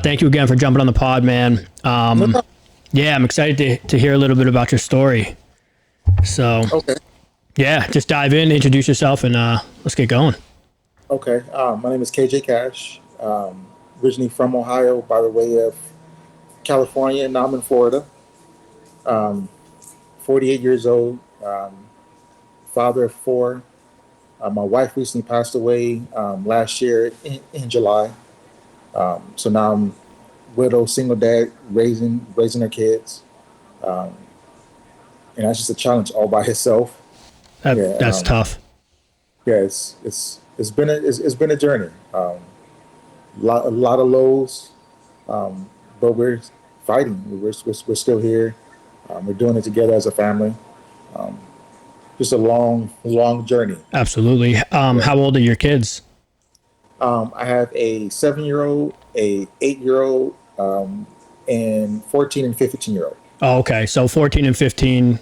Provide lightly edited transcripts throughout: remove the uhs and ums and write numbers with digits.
Thank you again for jumping on the pod, man. No problem. Yeah, I'm excited to hear a little bit about your story. So, Okay. yeah, just dive in, introduce yourself, and let's get going. Okay. My name is KJ Cash. Originally from Ohio, by the way of California. Now I'm in Florida. Um, 48 years old. Father of four. My wife recently passed away last year in July. So now I'm widow, single dad, raising her kids, um, and that's just a challenge all by itself. Yeah. That's tough. Yeah. It's been a journey. A lot of lows, but we're fighting. We're still here. We're doing it together as a family. Um, just a long journey. Absolutely. Yeah. How old are your kids? I have a 7-year old, a 8-year old, and 14 and 15-year old. Oh, okay. So 14 and 15,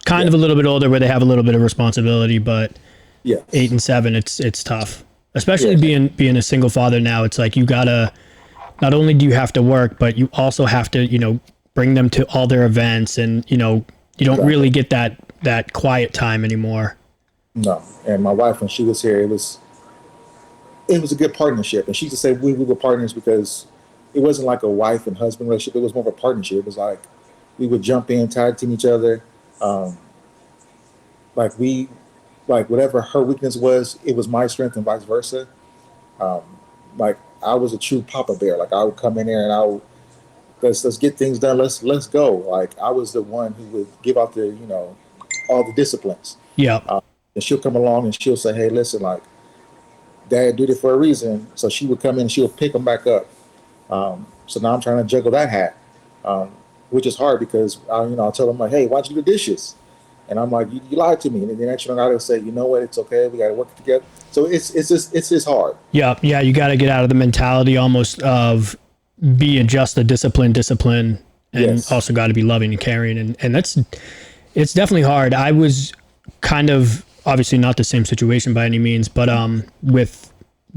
kind Yeah. of a little bit older where they have a little bit of responsibility, but 8 Yes. and 7, it's tough. Especially Yes. being a single father now, it's like you gotta, not only do you have to work, but you also have to, bring them to all their events, and you don't Exactly. really get that quiet time anymore. No. And my wife, when she was here, it was a good partnership. And she used to say we were partners because it wasn't like a wife and husband relationship. It was more of a partnership. It was like we would jump in, tag team each other. Um, like we, like whatever her weakness was, it was my strength and vice versa. Um, like I was a true papa bear. Like I would come in there and I would let's get things done. Let's go. Like I was the one who would give out the all the disciplines. Yeah. And she'll come along and she'll say, "Hey, listen, like Dad did it for a reason." So she would come in and she would pick them back up. So now I'm trying to juggle that hat, um, which is hard because I'll tell them like, "Hey, why don't you do the dishes?" And I'm like, "You lied to me." And then the next one I gotta say, "You know what? It's okay. We gotta work together." So it's just hard. Yeah. Yeah. You got to get out of the mentality almost of being just a discipline, and Yes. also got to be loving and caring. And it's definitely hard. I was kind of obviously not the same situation by any means, but with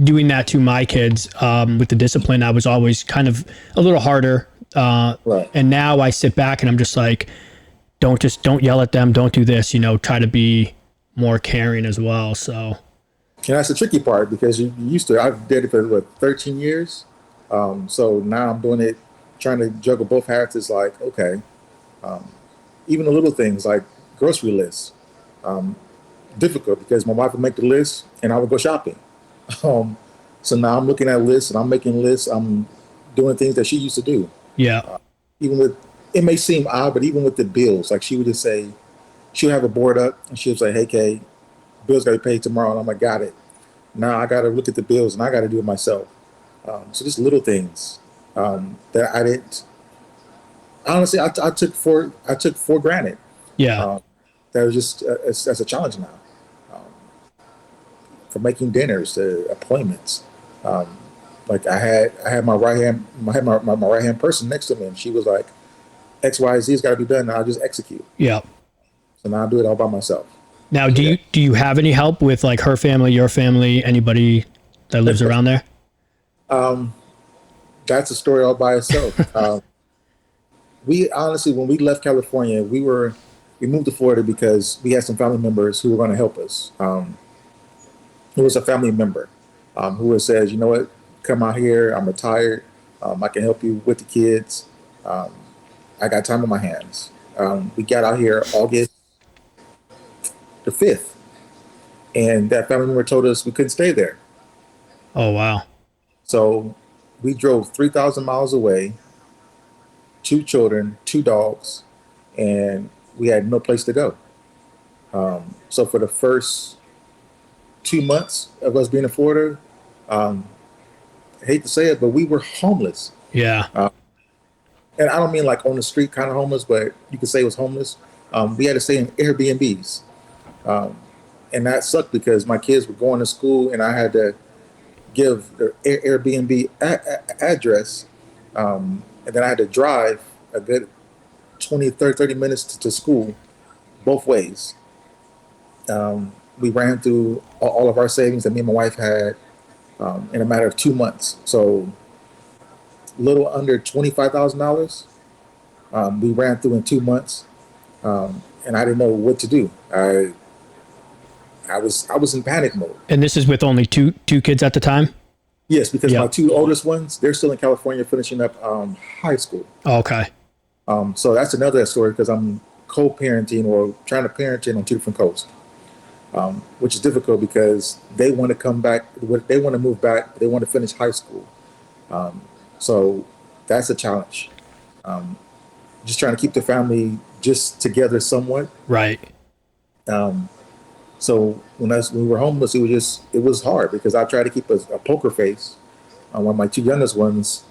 doing that to my kids, with the discipline, I was always kind of a little harder. Right. And now I sit back and I'm just like, don't yell at them. Don't do this, try to be more caring as well. So And that's the tricky part because you used to. I've did it for what 13 years. So now I'm doing it, trying to juggle both hats. Is like okay, even the little things like grocery lists, um, difficult because my wife would make the list and I would go shopping. Um, so now I'm looking at lists and I'm making lists. I'm doing things that she used to do. yeah, Even with it may seem odd, but even with the bills, like she would just say she'll have a board up and she'll say, "Hey, Kay, bills got to be paid tomorrow," and I'm like, "Got it." Now I got to look at the bills and I got to do it myself. So just little things that I didn't. Honestly, I took for granted. yeah, Um, that was just as a challenge now. Um, from making dinners to appointments. Um, like I had my right hand, I had my right hand person next to me, and she was like, "X, Y, Z has got to be done." And I'll just execute. yeah. So now I do it all by myself. Now, So yeah, do you have any help with like her family, your family, anybody that lives around there? um, that's a story all by itself. We honestly, when we left California, we moved to Florida because we had some family members who were going to help us. It was a family member who had said, "You know what? Come out here. I'm retired. I can help you with the kids. Um, I got time on my hands." We got out here August the 5th, and that family member told us we couldn't stay there. Oh, wow. So we drove 3,000 miles away, two children, two dogs, and we had no place to go. So for the first 2 months of us being in Florida, um, I hate to say it, but we were homeless. Yeah. Uh, and I don't mean like on the street kind of homeless, but you could say it was homeless. We had to stay in Airbnbs. Um, and that sucked because my kids were going to school and I had to give their Airbnb address. And then I had to drive a good 20, 30 minutes to school both ways. We ran through all of our savings that me and my wife had in a matter of 2 months. So little under $25,000. We ran through in 2 months, and I didn't know what to do. I was in panic mode. And this is with only two kids at the time? Yes, because my Yep. two oldest ones, they're still in California finishing up high school. Okay. So that's another story because I'm co-parenting or trying to parent on two different coasts, which is difficult because they want to come back, they want to move back, they want to finish high school. So that's a challenge. Just trying to keep the family just together somewhat. Right. Um, so when we were homeless, it was hard because I tried to keep a poker face. When my two youngest ones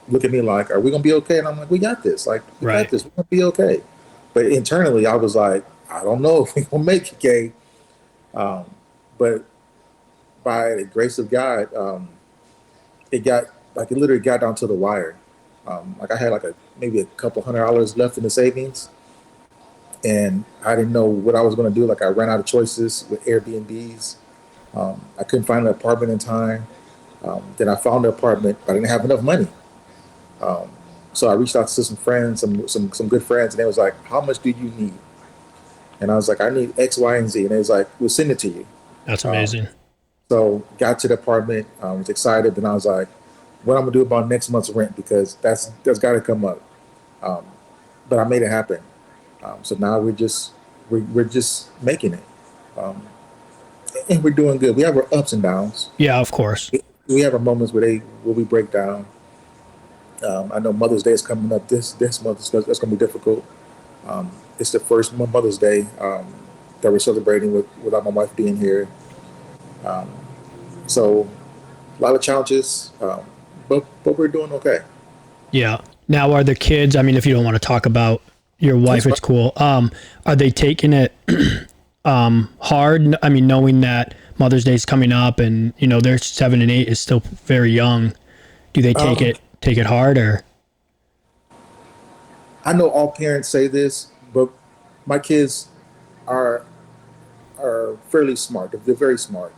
look at me like, "Are we gonna be okay?" And I'm like, "We got this. Like, we got Right. this. We're gonna be okay." But internally, I was like, "I don't know if we're gonna make it, okay." Um, but by the grace of God, it got like it literally got down to the wire. Like I had like maybe a couple $100 left in the savings, and I didn't know what I was going to do. Like I ran out of choices with Airbnbs. I couldn't find an apartment in time. Then I found an apartment, but I didn't have enough money. Um, so I reached out to some friends, some good friends, and they was like, "How much do you need?" And I was like, "I need X, Y, and Z." And they was like, "We'll send it to you." That's Um, amazing. so got to the apartment, was excited, and I was like, "What I'm gonna do about next month's rent because that's got to come up." Um, but I made it happen. So now we're just making it, um, and we're doing good. We have our ups and downs. Yeah, of course. We have our moments where we break down. I know Mother's Day is coming up this month. So that's going to be difficult. It's the first Mother's Day that we're celebrating without my wife being here. Um, so a lot of challenges, but we're doing okay. Yeah. Now, are the kids, I mean, if you don't want to talk about your wife, it's cool. Are they taking it hard? I mean, knowing that Mother's Day is coming up and, they're 7 and 8 is still very young. Do they take it hard or? I know all parents say this, but my kids are are fairly smart. They're very smart,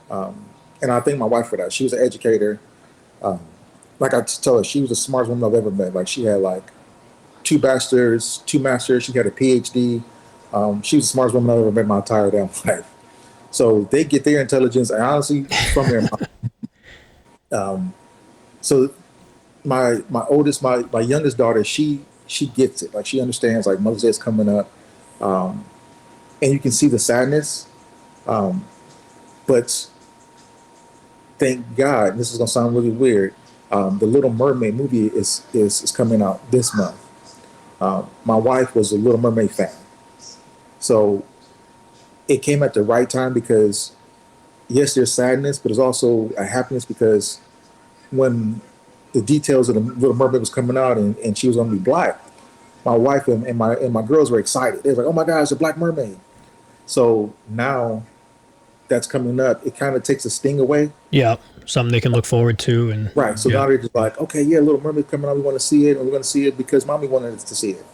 and I thank my wife for that. She was an educator. Um, like I tell her, she was the smartest woman I've ever met. Like she had like two masters. She had a PhD. She was the smartest woman I've ever met in my entire damn life. So they get their intelligence, and honestly, from their mom. So my youngest daughter, she gets it. Like she understands. Like Mother's Day is coming up, um, and you can see the sadness. Um, but thank God, this is gonna sound really weird. The Little Mermaid movie is coming out this month. My wife was a Little Mermaid fan, so it came at the right time because yes, there's sadness, but there's also a happiness because when the details of the Little Mermaid was coming out and she was gonna be black, my wife and my girls were excited. They were like, "Oh my God, it's a black mermaid!" So now that's coming up, it kind of takes the sting away. Yeah. Something they can look forward to. And Right. So yeah, now they're just like, okay, yeah, Little Mermaid coming out. We want to see it, and we're going to see it because mommy wanted us to see it.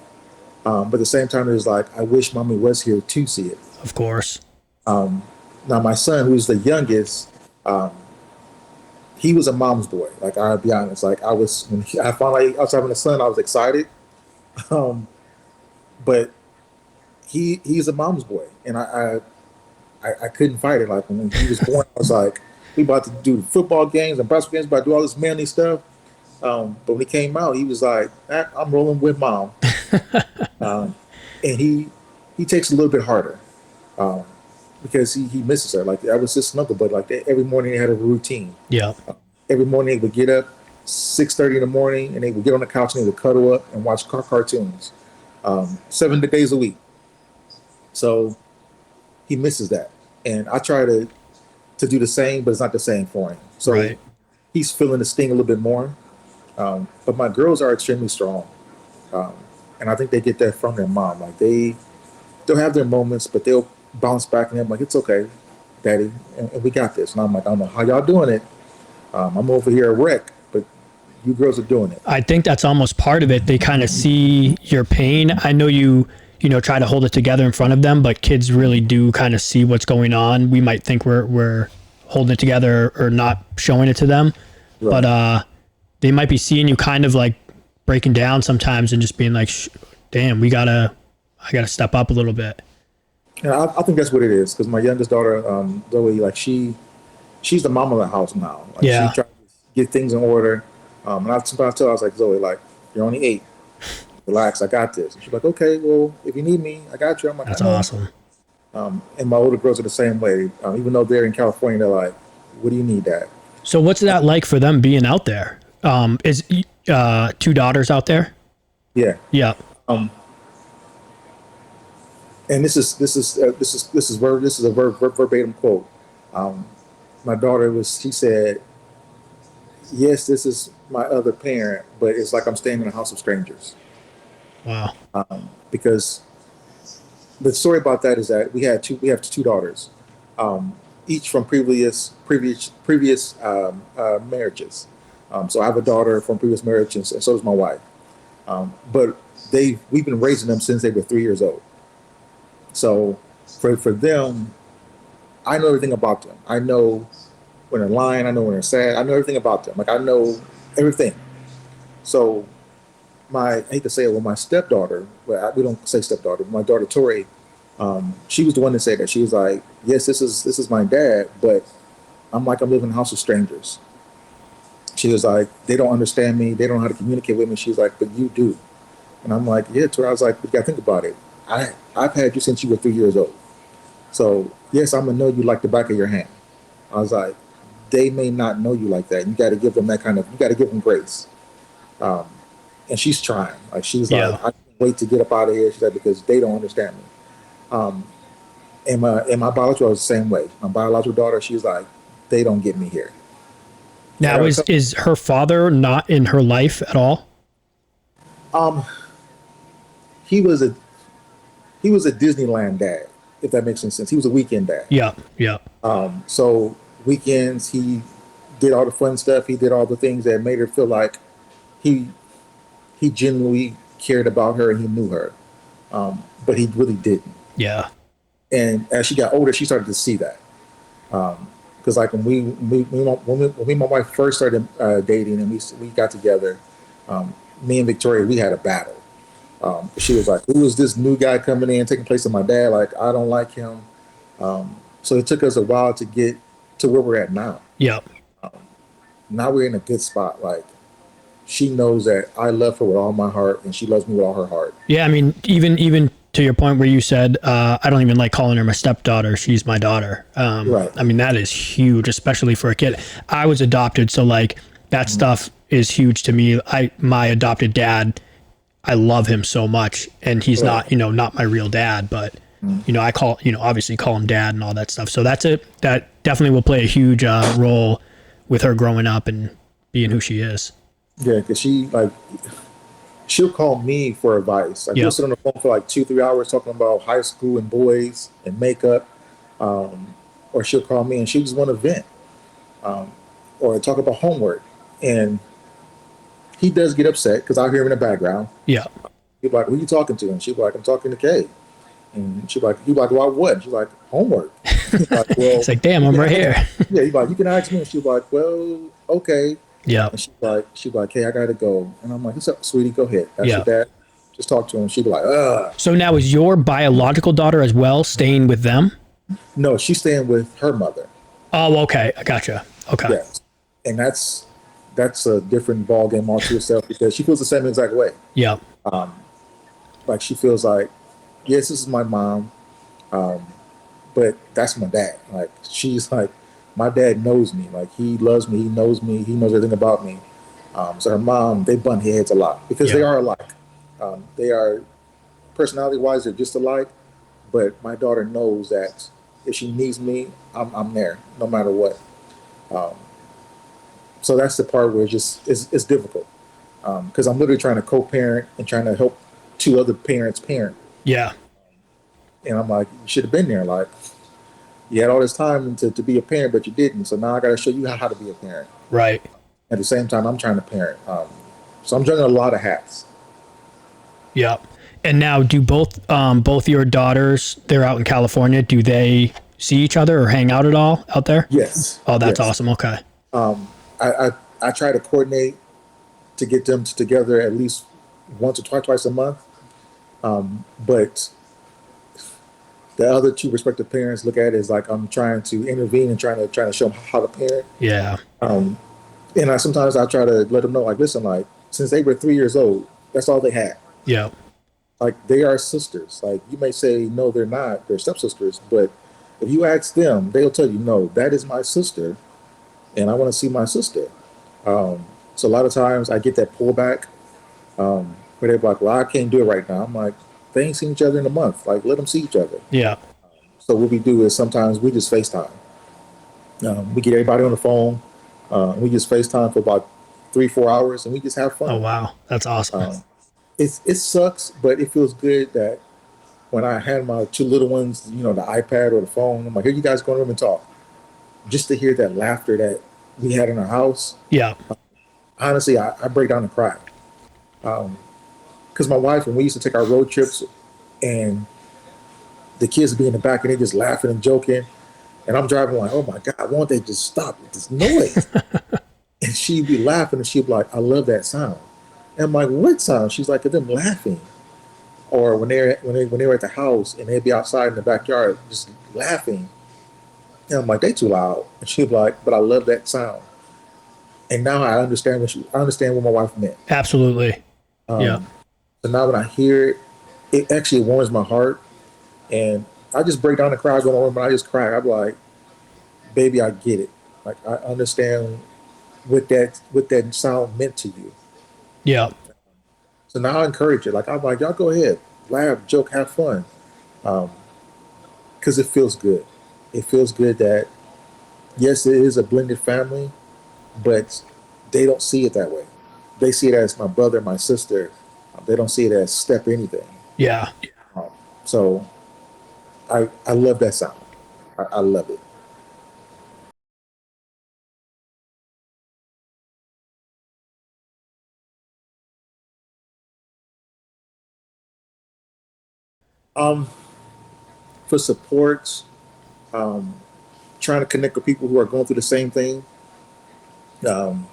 But at the same time, there's like, I wish mommy was here to see it. of course. Now, my son, who's the youngest, um, he was a mom's boy. Like, I'll be honest. Like, I found out I was having a son, I was excited. Um, but he's a mom's boy. And I couldn't fight it. Like, when he was born, I was like, we about to do football games and basketball games, about to do all this manly stuff. But when he came out, he was like, "I'm rolling with mom," um, and he takes it a little bit harder um, because he misses her. Like I was just snuggle, but like every morning they had a routine. Yeah. Every morning they would get up 6:30 in the morning, and they would get on the couch and they would cuddle up and watch cartoons 7 days a week. So he misses that, and I try to do the same, but it's not the same for him. So Right. he's feeling the sting a little bit more. But my girls are extremely strong, um, and I think they get that from their mom. Like they'll have their moments, but they'll bounce back and they're like, "It's okay, Daddy, and we got this." And I'm like, "I don't know how y'all doing it. I'm over here a wreck, but you girls are doing it." I think that's almost part of it. They kind of see your pain. I know you try to hold it together in front of them, but kids really do kind of see what's going on. We might think we're holding it together or not showing it to them, Right. but they might be seeing you kind of like breaking down sometimes and just being like, damn, I gotta step up a little bit. And I think that's what it is because my youngest daughter, Zoe, like she's the mom of the house now. Like she Yeah. tries to get things in order. And sometimes I tell her, I was like, Zoe, like you're only 8. Relax, I got this. And she's like, okay, well, if you need me, I got you. I'm like, That's I know. awesome. And my older girls are the same way. Even though they're in California, they're like, what do you need, Dad? So what's that like for them being out there? Is 2 daughters out there? Yeah. Yeah. And this is a verbatim quote. My daughter she said, yes, this is my other parent, but it's like I'm staying in a house of strangers. Wow. Because the story about that is that we have 2 daughters, each from previous marriages. So I have a daughter from previous marriage, and so does my wife. But we've been raising them since they were 3 years old. So for them, I know everything about them. I know when they're lying. I know when they're sad. I know everything about them. Like I know everything. So I hate to say it, well, my stepdaughter, we don't say stepdaughter, but my daughter Tori, she was the one that said that. She was like, yes, this is my dad, but I'm living in a house of strangers. She was like, they don't understand me. They don't know how to communicate with me. She's like, but you do. And I'm like, yeah, Tori. I was like, you got to think about it. I've had you since you were 3 years old. So yes, I'm gonna know you like the back of your hand. I was like, they may not know you like that. You got to give them you got to give them grace. And she's trying. Like she's like, Yeah. I can't wait to get up out of here. She's like, because they don't understand me. And my biological was the same way. My biological daughter, she's like, they don't get me here. Now is her father not in her life at all? He was a Disneyland dad, if that makes any sense. He was a weekend dad. Yeah. Yeah. So weekends he did all the fun stuff. He did all the things that made her feel like he genuinely cared about her and he knew her. But he really didn't. Yeah. And as she got older, she started to see that. Because like when me and my wife first started dating and we got together, me and Victoria, we had a battle. She was like, who is this new guy coming in, taking place of my dad? Like, I don't like him. So it took us a while to get to where we're at now. Yeah. Now we're in a good spot. Like, she knows that I love her with all my heart and she loves me with all her heart. Yeah. I mean, even to your point where you said, I don't even like calling her my stepdaughter. She's my daughter. Right. I mean, that is huge, especially for a kid. I was adopted. So like that stuff is huge to me. My adopted dad, I love him so much, and he's Right. not my real dad, but I obviously call him dad and all that stuff. So that definitely will play a huge role with her growing up and being who she is. Yeah, because she'll call me for advice. Like Yeah. we'll sit on the phone for like 2-3 hours talking about high school and boys and makeup, or she'll call me and she just want to vent, or talk about homework. And he does get upset because I hear him in the background. Yeah. He'll be like, "Who are you talking to?" And she'll be like, "I'm talking to Kay." And she'll be like, "Well, what?" She's like, "Homework." He's like, "Well," It's like, damn, I'm right here. Yeah, he's like, "You can ask me." And she's like, "Well, okay." Yeah. And she's like, "Hey, I gotta go." And I'm like, "What's up, sweetie? Go ahead. That's Yeah. your dad. Just talk to him." She'd be like, "Ugh." So now is your biological daughter as well staying with them? No, she's staying with her mother. Oh, okay. I gotcha. Okay. Yes, and that's a different ball game all to itself because she feels the same exact way. Yeah. Like she feels like, yes, this is my mom, but that's my dad. Like she's like, my dad knows me. Like he loves me. He knows me. He knows everything about me. So her mom, they butt heads a lot because they Yeah. are alike. They are personality wise, they're just alike. But my daughter knows that if she needs me, I'm there no matter what. So that's the part where it's difficult because I'm literally trying to co-parent and trying to help 2 other parents parent. Yeah. And I'm like, you should have been there. Like, you had all this time to be a parent, but you didn't. So now I got to show you how to be a parent. Right. At the same time, I'm trying to parent. So I'm juggling a lot of hats. Yeah. And now do both your daughters, they're out in California, do they see each other or hang out at all out there? Yes. Oh, that's Yes. awesome. Okay. I try to coordinate to get them together at least once or twice a month. But the other two respective parents look at it as like I'm trying to intervene and trying to show them how to parent. Yeah. And I sometimes I try to let them know, like, listen, like since they were 3 years old, that's all they had. Yeah. Like they are sisters. Like you may say no, they're not. They're stepsisters, but if you ask them, they'll tell you no, that is my sister, and I want to see my sister. So a lot of times I get that pullback where they're like, well, I can't do it right now. I'm like, they ain't seen each other in a month. Like let them see each other. Yeah. So what we do is sometimes we just FaceTime. We get everybody on the phone. We just FaceTime for about 3 4 hours, and we just have Oh, fun. wow. That's awesome. It sucks, but it feels good that when I hand my two little ones, the iPad or the phone, I'm like, here, you guys go in the room and talk. Just to hear that laughter that we had in our house, Yeah. honestly, I break down and cry. Because my wife, when we used to take our road trips, and the kids would be in the back and they just laughing and joking, and I'm driving like, oh my God, why don't they just stop with this noise? And she'd be laughing and she'd be like, I love that sound. And I'm like, what sound? She's like, them laughing. Or when they were at the house and they'd be outside in the backyard just laughing. And I'm like, they too loud. And she'd be like, but I love that sound. And now I understand what my wife meant. Absolutely. Yeah. So now when I hear it, it actually warms my heart. And I just break down and cry, go on, but I just cry. I'm like, baby, I get it. Like I understand what that sound meant to you. Yeah. So now I encourage it. Like I'm like, y'all go ahead, laugh, joke, have fun, because it feels good. It feels good that yes, it is a blended family, but they don't see it that way. They see it as my brother, my sister. They don't see it as step anything. Yeah. So I love that sound. I love it. Um, for support, trying to connect with people who are going through the same thing. Um,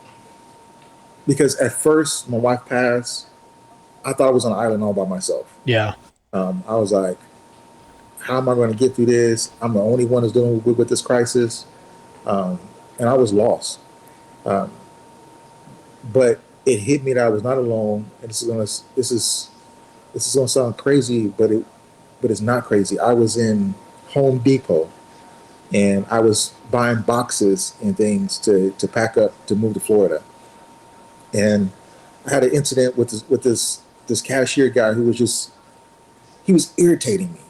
because at first, my wife passed. I thought I was on an island all by myself. Yeah. I was like, how am I going to get through this? I'm the only one that's dealing with this crisis. Um, and I was lost. Um, but it hit me that I was not alone. And this is gonna sound crazy, but it's not crazy. I was in Home Depot and I was buying boxes and things to pack up to move to Florida. And I had an incident with this cashier guy who was just he was irritating me.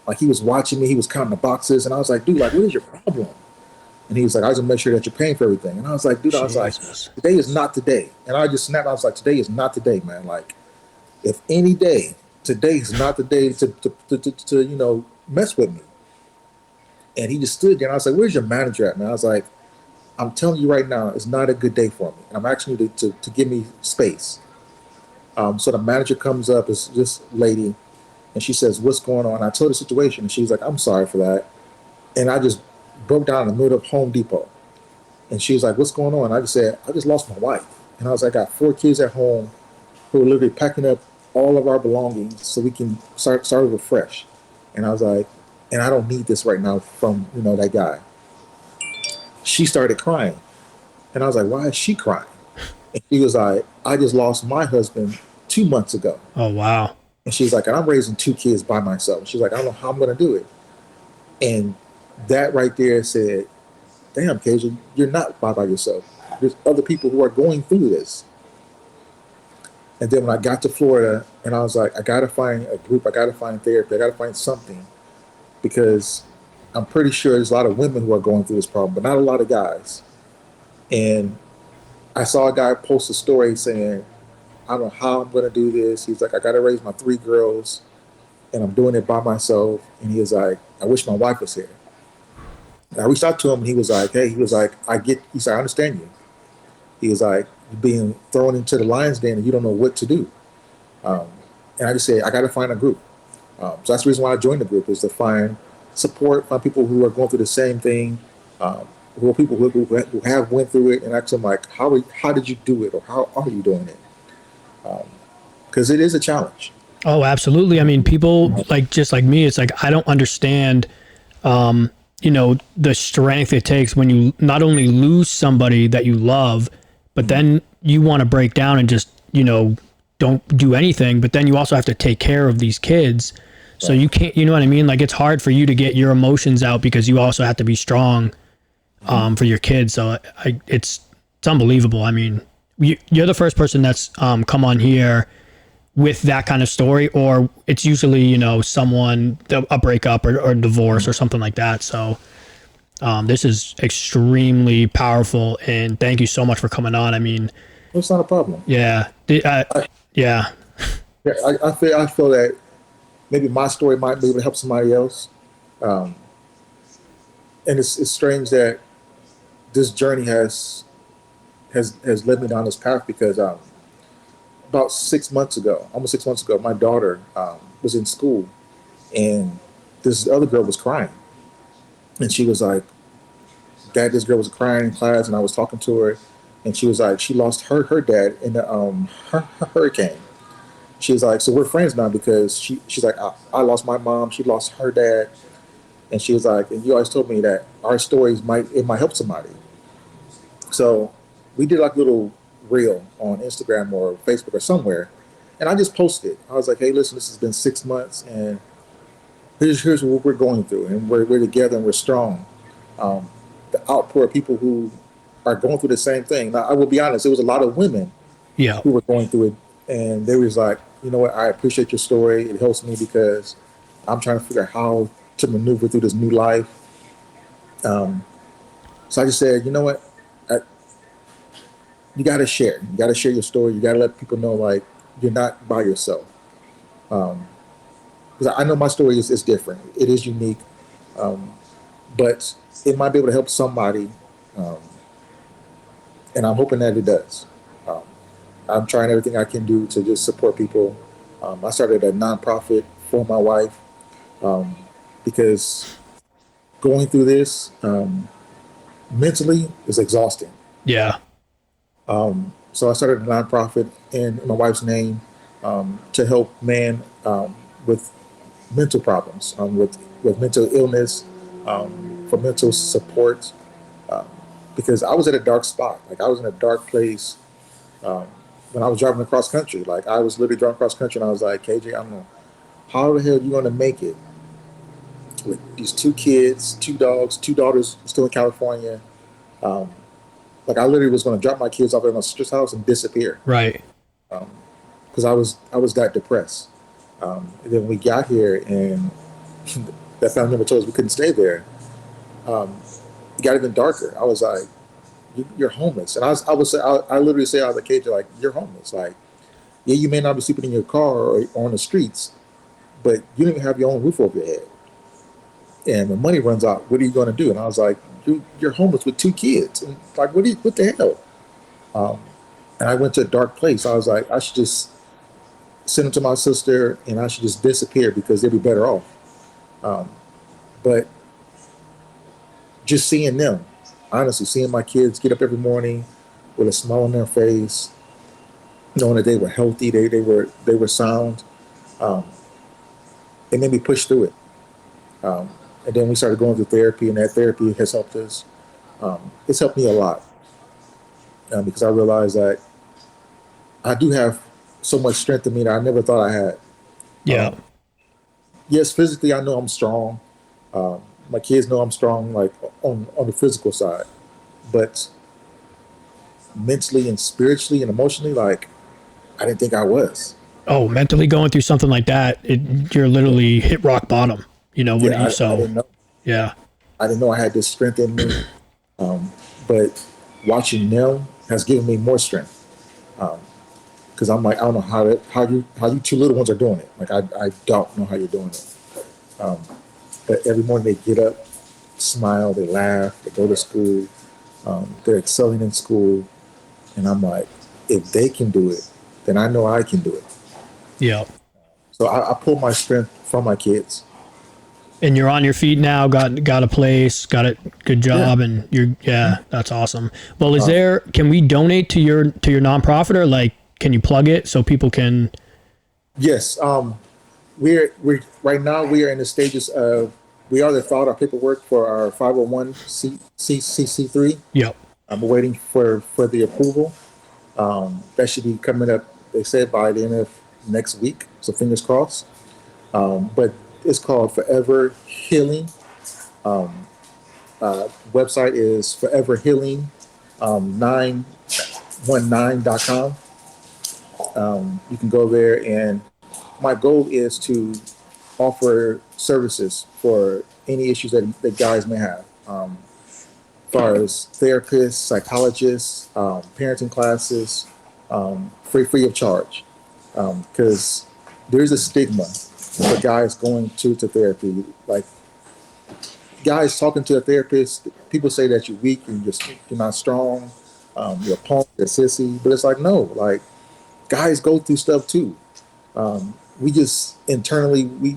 Like he was watching me, he was counting the boxes, and I was like, dude, like, what is your problem? And he was like, I just want to make sure that you're paying for everything. And I was like, dude, I was like, Jesus. today is not today. And I just snapped. I was like, today is not today, man. Like, if any day, today is not the day to mess with me. And he just stood there. And I was like, where's your manager at, man? I was like, I'm telling you right now, it's not a good day for me. And I'm asking you to give me space. So the manager comes up, it's this lady, and she says, what's going on? I told her the situation, and she's like, I'm sorry for that. And I just broke down in the middle of Home Depot. And she was like, what's going on? I just said, I just lost my wife. And I was like, I got 4 kids at home who are literally packing up all of our belongings so we can start over fresh. And I was like, and I don't need this right now from, that guy. She started crying. And I was like, why is she crying? And she was like, I just lost my husband 2 months ago. Oh, wow. And she's like, and I'm raising 2 kids by myself. She's like, I don't know how I'm going to do it. And that right there said, damn, Kasia, you're not by yourself. There's other people who are going through this. And then when I got to Florida, and I was like, I got to find a group, I got to find therapy, I got to find something, because I'm pretty sure there's a lot of women who are going through this problem, but not a lot of guys. And I saw a guy post a story saying, I don't know how I'm going to do this. He's like, I got to raise my 3 girls, and I'm doing it by myself. And he was like, I wish my wife was here. And I reached out to him, and he was like, hey, he was like, he said, I understand you. He was like, you're being thrown into the lion's den, and you don't know what to do. Um, and I just said, I got to find a group. So that's the reason why I joined the group, is to find support, find people who are going through the same thing, who are people who have went through it, and ask them like, how did you do it, or how are you doing it? because it is a challenge. Oh, absolutely. I mean, people like just like me, it's like I don't understand the strength it takes when you not only lose somebody that you love, but then you want to break down and just, don't do anything, but then you also have to take care of these kids. So Right. you can't, you know what I mean? Like it's hard for you to get your emotions out because you also have to be strong for your kids. So it's unbelievable. I mean, you're the first person that's come on here with that kind of story, or it's usually someone a breakup or divorce or something like that. So this is extremely powerful, and thank you so much for coming on. I mean, It's not a problem. yeah, yeah, Yeah, I feel that maybe my story might be able to help somebody else. And it's strange that this journey has led me down this path because about 6 months ago, almost 6 months ago, my daughter was in school, and this other girl was crying, and she was like, "Dad, this girl was crying in class," and I was talking to her, and she was like, she lost her dad in the her hurricane. She was like, "So we're friends now because she's like, I lost my mom, she lost her dad," and she was like, "And you always told me that our stories might help somebody." So we did like a little reel on Instagram or Facebook or somewhere, and I just posted. I was like, "Hey, listen, this has been 6 months, and here's what we're going through, and we're together and we're strong." The outpour of people who are going through the same thing. Now, I will be honest, there was a lot of women yeah, who were going through it, and they was like, "You know what? I appreciate your story. It helps me because I'm trying to figure out how to maneuver through this new life." So I just said, "You know what? I, you got to share. You got to share your story. You got to let people know like you're not by yourself." Because I know my story is different. It is unique, but it might be able to help somebody, um, and I'm hoping that it does. Um, I'm trying everything I can do to just support people. I started a nonprofit for my wife because going through this mentally is exhausting. yeah, So I started a nonprofit in my wife's name to help men with mental problems, with mental illness, for mental support. Because I was at a dark spot, like I was in a dark place when I was driving across country. Like I was literally driving across country, and I was like, "KJ, I don't know how the hell are you going to make it with these two kids, two dogs, two daughters still in California." Like I literally was going to drop my kids off at my sister's house and disappear right, because I was that depressed. And then we got here, and that family member told us we couldn't stay there. It got even darker. I was like, "You're homeless," and I literally say out of the cage like, "You're homeless." Like, yeah, you may not be sleeping in your car or on the streets, but you don't even have your own roof over your head. And when money runs out, what are you going to do? And I was like, "You're homeless with two kids." And like, what the hell? And I went to a dark place. I was like, I should just send them to my sister, and I should just disappear because they'd be better off. But just seeing them, honestly, seeing my kids get up every morning with a smile on their face, knowing that they were healthy, they were sound, it made me push through it. And then we started going through therapy, and that therapy has helped us. It's helped me a lot because I realized that I do have so much strength in me that I never thought I had. yeah. Yes, physically, I know I'm strong. My kids know I'm strong, like on the physical side, but mentally and spiritually and emotionally, like I didn't think I was. Oh, mentally going through something like that, you're literally hit rock bottom. What do Yeah, you I so? didn't know. Yeah, I didn't know I had this strength in me. But watching them has given me more strength because I'm like, I don't know how you two little ones are doing it. Like I don't know how you're doing it. But every morning they get up, smile, they laugh, they go to school, they're excelling in school, and I'm like, if they can do it, then I know I can do it. yeah. So I pull my strength from my kids. And you're on your feet now. Got a place. Got a good Yeah. job, and you're yeah. That's awesome. Well, is there? Can we donate to your nonprofit, or like can you plug it so people can? Yes. We're right now we are in the stages of we already filed our paperwork for our 501c3. Yep. I'm waiting for the approval. That should be coming up. They said by the end of next week. So fingers crossed. But it's called Forever Healing. Website is Forever Healing 919.com. You can go there, and my goal is to offer services for any issues that guys may have. As far as therapists, psychologists, parenting classes, free of charge. Because there's a stigma for guys going to therapy. Like guys talking to a therapist, people say that you're weak and you're not strong, you're a punk, you're a sissy. But it's like no, like guys go through stuff too. We just internally we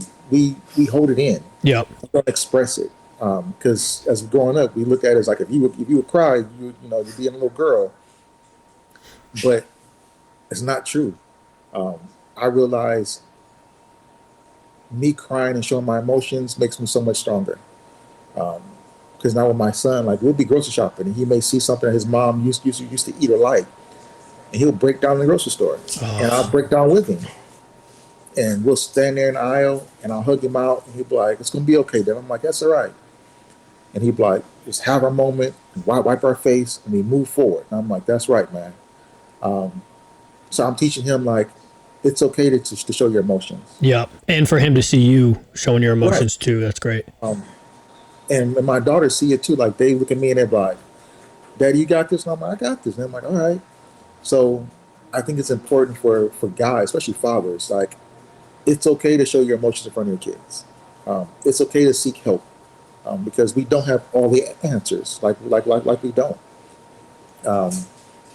hold it in. Yep. We don't express it because as we're growing up, we look at it as like if you would cry, you're being a little girl, but it's not true. I realize me crying and showing my emotions makes me so much stronger. Because now with my son, like we'll be grocery shopping and he may see something that his mom used to eat or like, and he'll break down in the grocery store, and I'll break down with him, and we'll stand there in the aisle, and I'll hug him out, and he'll be like, "It's gonna be okay." Then I'm like, "That's all right," and he'd be like, "Just have our moment, wipe our face, and we move forward." And I'm like, "That's right, man." So I'm teaching him like it's okay to show your emotions. Yep. And for him to see you showing your emotions too, that's great. And my daughters see it too. Like they look at me and they're like, "Daddy, you got this?" And I'm like, "I got this." And I'm like, "All right." So I think it's important for guys, especially fathers, like it's okay to show your emotions in front of your kids. It's okay to seek help because we don't have all the answers. Like we don't.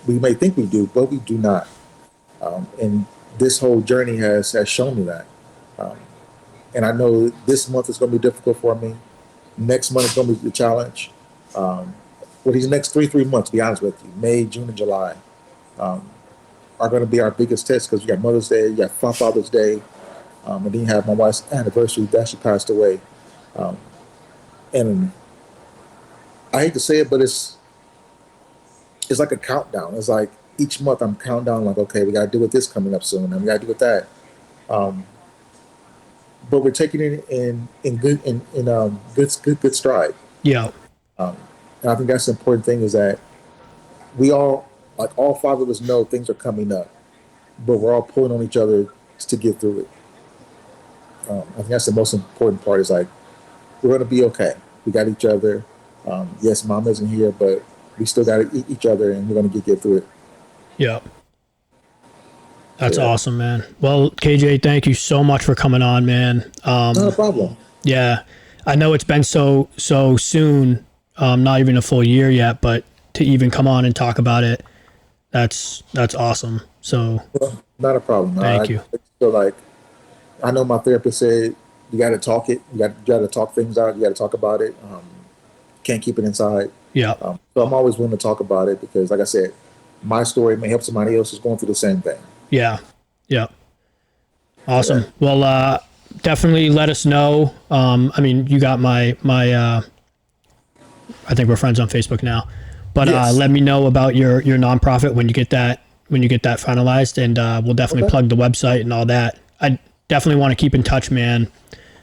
We may think we do, but we do not. And this whole journey has shown me that. Um, and I know this month is going to be difficult for me. Next month is going to be the challenge. Well, these next three months, to be honest with you, May, June, and July, are going to be our biggest test because you got Mother's Day, you got Father's Day, and then you have my wife's anniversary that she passed away. And I hate to say it, but it's like a countdown. It's like each month I'm counting down, like, okay, we got to deal with this coming up soon, and we got to deal with that. But we're taking it in good stride. Yeah. And I think that's the important thing is that we all, like all five of us, know things are coming up, but we're all pulling on each other to get through it. I think that's the most important part. Is like we're going to be okay. We got each other. Yes, mom isn't here, but we still got each other, and we're going to get through it. Yeah. That's awesome, man. Well, KJ, thank you so much for coming on, man. No problem. Yeah, I know it's been so soon, not even a full year yet, but to even come on and talk about it, that's awesome. So, well, not a problem. Thank you. I feel like I know my therapist said you got to talk it. You got to talk things out. You got to talk about it. Can't keep it inside. Yeah. So I'm always willing to talk about it because, like I said, my story may help somebody else who's going through the same thing. Yeah. Yeah. Awesome. Yeah. Well, definitely let us know. I mean, you got my I think we're friends on Facebook now, but yes. Let me know about your nonprofit when you get that finalized, and we'll definitely plug the website and all that. I definitely want to keep in touch, man.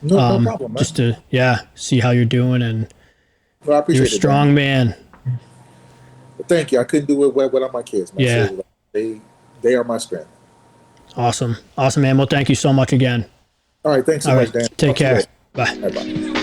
No problem, man. Just to see how you're doing, and well, I appreciate you're a strong man. Well, thank you. I couldn't do it without my kids, man. Yeah. So they are my strength. Awesome, man. Well, thank you so much again. All right, thanks so much, Dan. Take care. Bye. Bye.